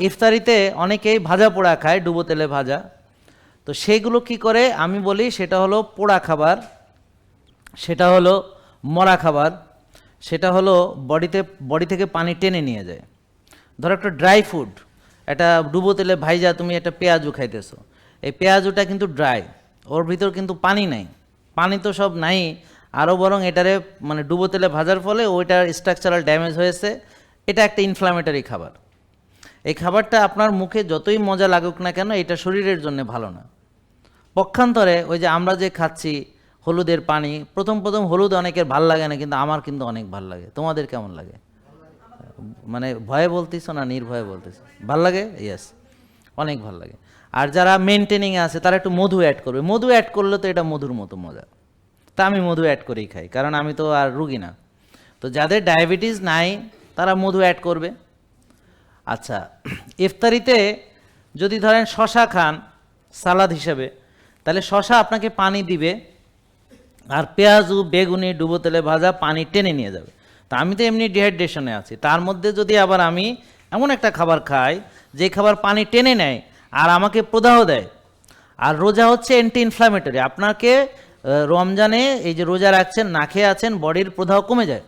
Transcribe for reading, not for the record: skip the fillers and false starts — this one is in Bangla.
ইফতারিতে অনেকেই ভাজা পোড়া খায়, ডুবো তেলে ভাজা। তো সেইগুলো কি করে আমি বলি, সেটা হলো পোড়া খাবার, সেটা হলো মরা খাবার, সেটা হলো বডি থেকে পানি টেনে নিয়ে যায়। ধরো একটা ড্রাই ফুড, এটা ডুবো তেলে ভাইজা তুমি একটা পেঁয়াজু খাইতেছো, এই পেঁয়াজুটা কিন্তু ড্রাই, ওর ভিতর কিন্তু পানি নাই, পানি তো সব নাই, আরও বরং এটারে মানে ডুবো তেলে ভাজার ফলে ওইটার স্ট্রাকচারাল ড্যামেজ হয়েছে। এটা একটা ইনফ্ল্যামেটরি খাবার। এই খাবারটা আপনার মুখে যতই মজা লাগুক না কেন, এটা শরীরের জন্য ভালো না। পক্ষান্তরে ওই যে আমরা যে খাচ্ছি হলুদের পানি, প্রথম হলুদ অনেকের ভাল লাগে না, কিন্তু আমার কিন্তু অনেক ভাল লাগে। তোমাদের কেমন লাগে? মানে ভয়ে বলতেছ না নির্ভয়ে বলতেছ? ভাল লাগে? ইয়েস, অনেক ভাল লাগে। আর যারা মেনটেনিংয়ে আছে তারা একটু মধু অ্যাড করবে, মধু অ্যাড করলে তো এটা মধুর মতো মজা। তা আমি মধু অ্যাড করেই খাই, কারণ আমি তো আর রুগী না। তো যাদের ডায়াবেটিস নাই তারা মধু অ্যাড করবে। আচ্ছা, ইফতারিতে যদি ধরেন শশা খান সালাদ হিসেবে, তাহলে শশা আপনাকে পানি দিবে, আর পেঁয়াজু বেগুনি ডুবো তেলে ভাজা পানি টেনে নিয়ে যাবে। তা আমি তো এমনি ডিহাইড্রেশনে আছি, তার মধ্যে যদি আবার আমি এমন একটা খাবার খাই যে খাবার পানি টেনে নেয় আর আমাকে প্রদাহ দেয়। আর রোজা হচ্ছে অ্যান্টি ইনফ্ল্যামেটরি, আপনাকে রমজানে এই যে রোজা রাখছেন না খেয়ে আছেন, বডির প্রদাহ কমে যায়।